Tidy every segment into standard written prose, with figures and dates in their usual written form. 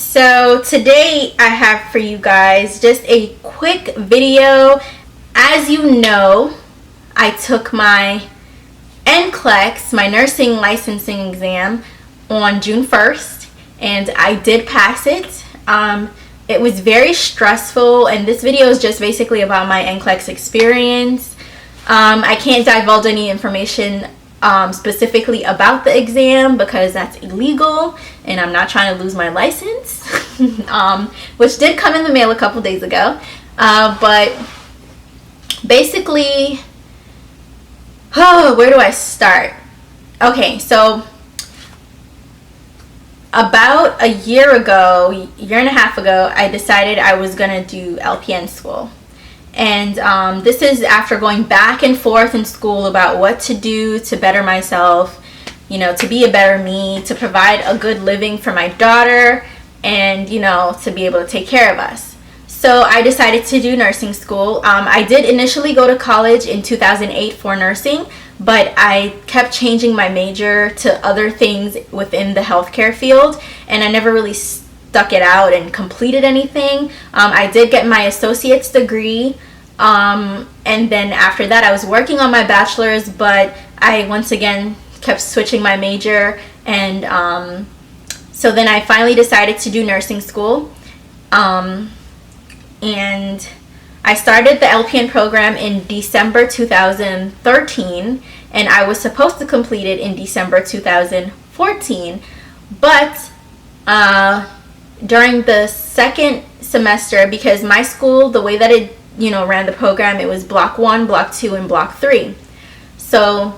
So today I have for you guys just a quick video. As you know, I took my NCLEX, my nursing licensing exam, on June 1st, and I did pass it. It was very stressful, and this video is just basically about my NCLEX experience. I can't divulge any information specifically about the exam because that's illegal, and I'm not trying to lose my license, which did come in the mail a couple days ago. But basically, where do I start? Okay, so about a year and a half ago, I decided I was gonna do LPN school. And this is after going back and forth in school about what to do to better myself, to be a better me, to provide a good living for my daughter, and, to be able to take care of us. So I decided to do nursing school. I did initially go to college in 2008 for nursing, but I kept changing my major to other things within the healthcare field, and I never really stuck it out and completed anything. I did get my associate's degree, and then after that I was working on my bachelor's, but I once again kept switching my major, and so then I finally decided to do nursing school, and I started the LPN program in December 2013, and I was supposed to complete it in December 2014, but during the second semester, because my school, the way that it ran the program, it was block 1, block 2, and block 3. So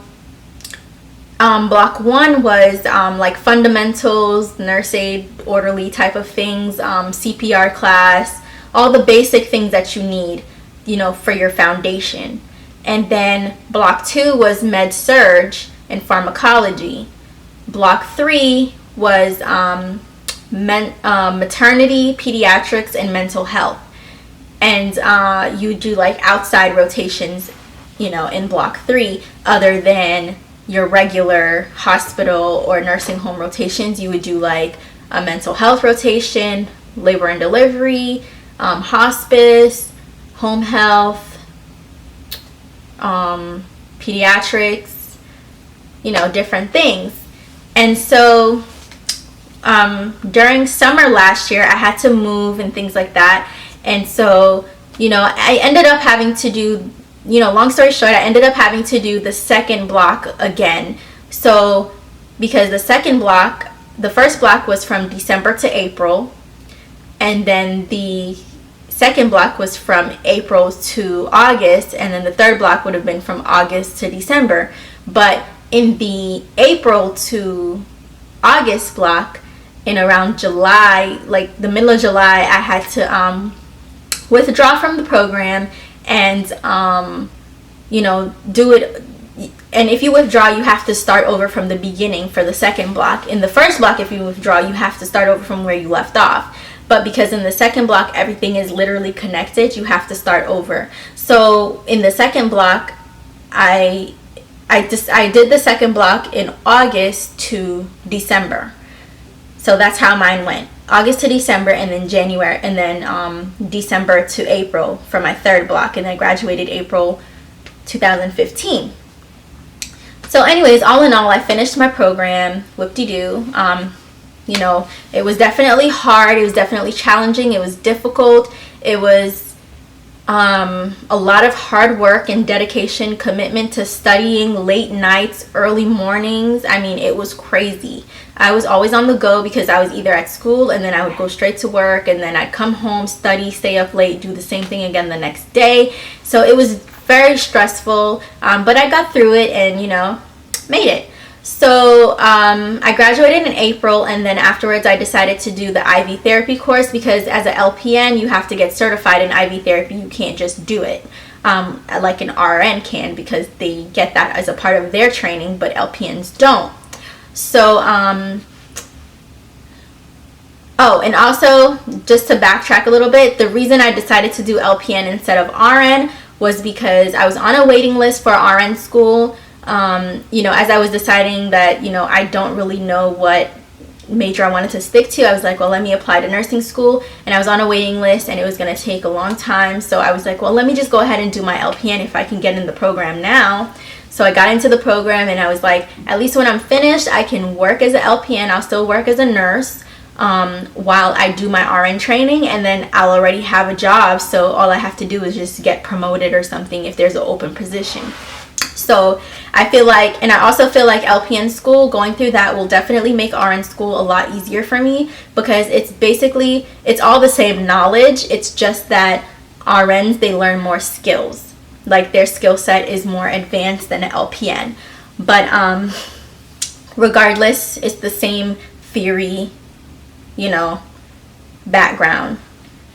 block 1 was like fundamentals, nurse aid, orderly type of things, CPR class, all the basic things that you need, for your foundation. And then block 2 was med surg and pharmacology. Block 3 was maternity, pediatrics, and mental health. And you do like outside rotations, in block 3, other than your regular hospital or nursing home rotations. You would do like a mental health rotation, labor and delivery, hospice, home health, pediatrics, different things. And so during summer last year, I had to move and things like that. And so, I ended up having to do, long story short, I ended up having to do the second block again. So, because the first block was from December to April, and then the second block was from April to August, and then the third block would have been from August to December. But in the April to August block, in around July, like the middle of July, I had to withdraw from the program and do it. And if you withdraw, you have to start over from the beginning for the second block. In the first block, if you withdraw, you have to start over from where you left off. But because in the second block everything is literally connected, you have to start over. So in the second block, I did the second block in August to December. So that's how mine went. August to December, and then January, and then December to April for my third block, and I graduated April 2015. So anyways, all in all, I finished my program, whoop-de-doo. It was definitely hard, it was definitely challenging, it was difficult, it was a lot of hard work and dedication, commitment to studying, late nights, early mornings. I mean, it was crazy. I was always on the go because I was either at school and then I would go straight to work, and then I'd come home, study, stay up late, do the same thing again the next day. So it was very stressful, but I got through it and, made it. So I graduated in April, and then afterwards I decided to do the IV therapy course, because as an LPN you have to get certified in IV therapy. You can't just do it like an RN can, because they get that as a part of their training, but LPNs don't. So and also, just to backtrack a little bit, the reason I decided to do LPN instead of RN was because I was on a waiting list for RN school. As I was deciding that, I don't really know what major I wanted to stick to. I was like, well, let me apply to nursing school, and I was on a waiting list and it was going to take a long time. So I was like, well, let me just go ahead and do my LPN if I can get in the program now. So I got into the program and I was like, at least when I'm finished, I can work as an LPN. I'll still work as a nurse while I do my RN training, and then I'll already have a job. So all I have to do is just get promoted or something if there's an open position. So I feel like, and I also feel like LPN school, going through that will definitely make RN school a lot easier for me, because it's all the same knowledge. It's just that RNs, they learn more skills. Like their skill set is more advanced than an LPN. But regardless, it's the same theory, background.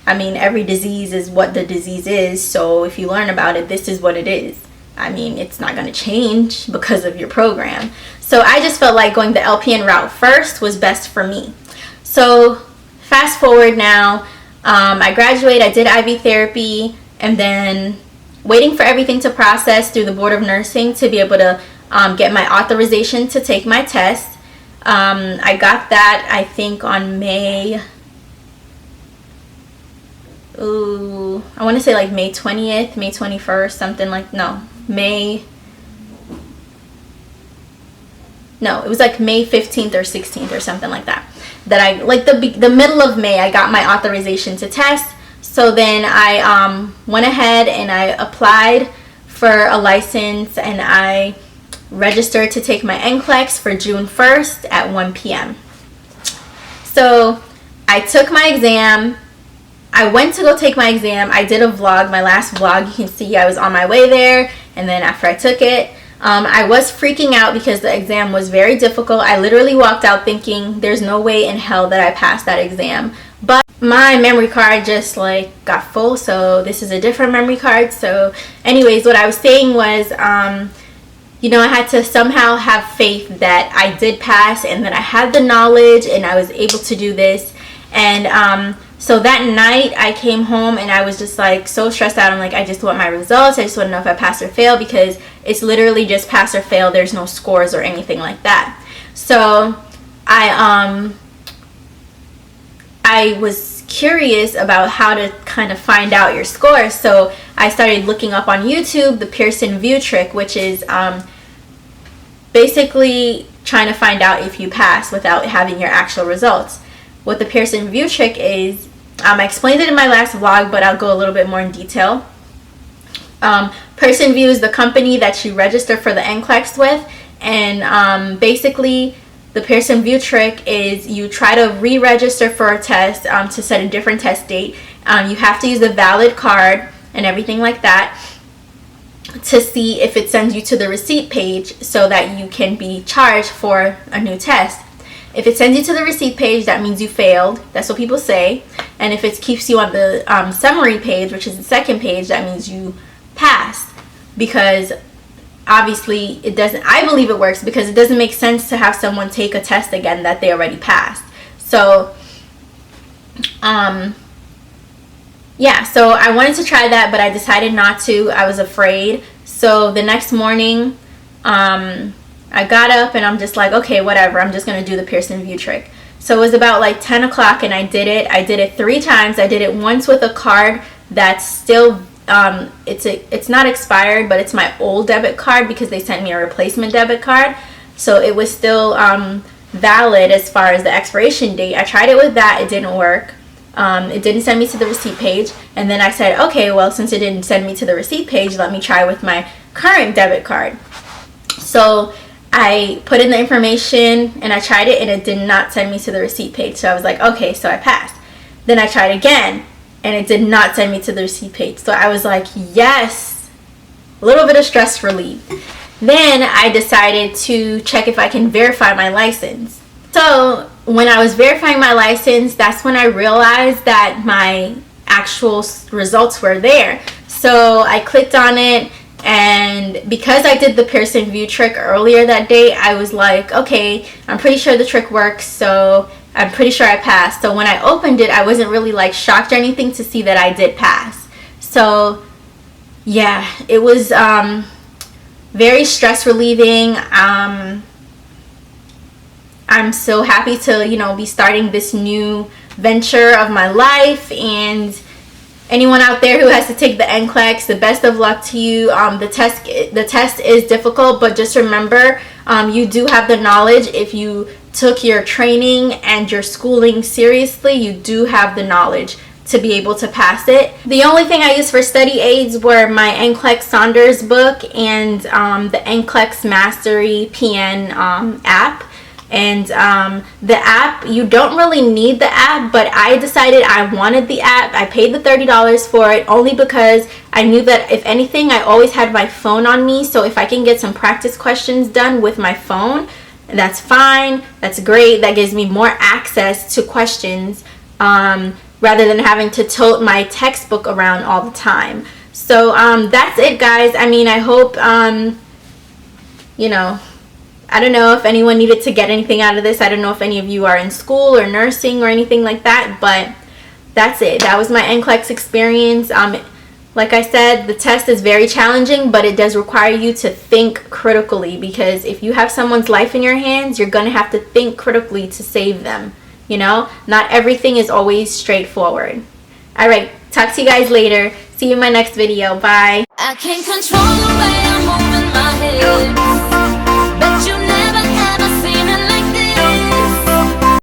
I mean, every disease is what the disease is. So if you learn about it, this is what it is. I mean, it's not going to change because of your program. So I just felt like going the LPN route first was best for me. So fast forward now, I graduated, I did IV therapy, and then waiting for everything to process through the Board of Nursing to be able to get my authorization to take my test. I got that, I think, on May 20th, May 21st, something like, it was like May 15th or 16th or something like that. That I, like the middle of May, I got my authorization to test. So then I went ahead and I applied for a license, and I registered to take my NCLEX for June 1st at 1 p.m. So I took my exam. I went to go take my exam. I did a vlog, my last vlog. You can see I was on my way there, and then after I took it, I was freaking out because the exam was very difficult. I literally walked out thinking there's no way in hell that I passed that exam. But my memory card just got full, so this is a different memory card. So anyways, what I was saying was, I had to somehow have faith that I did pass and that I had the knowledge and I was able to do this. And so that night I came home and I was just so stressed out. I'm like, I just want my results. I just want to know if I pass or fail, because it's literally just pass or fail. There's no scores or anything like that. So I was curious about how to kind of find out your scores. So I started looking up on YouTube the Pearson Vue Trick, which is basically trying to find out if you pass without having your actual results. What the Pearson Vue Trick is, I explained it in my last vlog, but I'll go a little bit more in detail. Pearson Vue is the company that you register for the NCLEX with, and basically the Pearson Vue Trick is you try to re-register for a test to set a different test date. You have to use a valid card and everything like that to see if it sends you to the receipt page so that you can be charged for a new test. If it sends you to the receipt page, that means you failed. That's what people say. And if it keeps you on the summary page, which is the second page, that means you passed. Because obviously it doesn't, I believe it works because it doesn't make sense to have someone take a test again that they already passed. So yeah, so I wanted to try that, but I decided not to. I was afraid. So the next morning I got up and I'm just like, okay, whatever, I'm just gonna do the Pearson Vue Trick. So it was about 10 o'clock and I did it 3 times. I did it once with a card that's still it's not expired, but it's my old debit card because they sent me a replacement debit card, so it was still valid as far as the expiration date. I tried it with that, it didn't work. It didn't send me to the receipt page, and then I said, okay, well, since it didn't send me to the receipt page, let me try with my current debit card. So I put in the information and I tried it, and it did not send me to the receipt page. So I was like, okay, so I passed. Then I tried again, and it did not send me to the receipt page. So I was like, yes, a little bit of stress relief. Then I decided to check if I can verify my license. So when I was verifying my license, that's when I realized that my actual results were there. So I clicked on it, and because I did the Pearson Vue Trick earlier that day, I was like, okay, I'm pretty sure the trick works, so I'm pretty sure I passed. So when I opened it, I wasn't really shocked or anything to see that I did pass. So yeah, it was very stress relieving. I'm so happy to, you know, be starting this new venture of my life. And anyone out there who has to take the NCLEX, the best of luck to you. The test is difficult, but just remember, you do have the knowledge. If you took your training and your schooling seriously, you do have the knowledge to be able to pass it. The only thing I used for study aids were my NCLEX Saunders book and the NCLEX Mastery PN app. And the app, you don't really need the app, but I decided I wanted the app. I paid the $30 for it only because I knew that if anything, I always had my phone on me. So if I can get some practice questions done with my phone, that's fine. That's great. That gives me more access to questions rather than having to tote my textbook around all the time. So that's it, guys. I mean, I hope, you know, I don't know if anyone needed to get anything out of this. I don't know if any of you are in school or nursing or anything like that, but that's it. That was my NCLEX experience. Like I said, the test is very challenging, but it does require you to think critically, because if you have someone's life in your hands, you're going to have to think critically to save them. You know, not everything is always straightforward. All right, talk to you guys later. See you in my next video. Bye. I can't control the way I'm moving my head. Bet you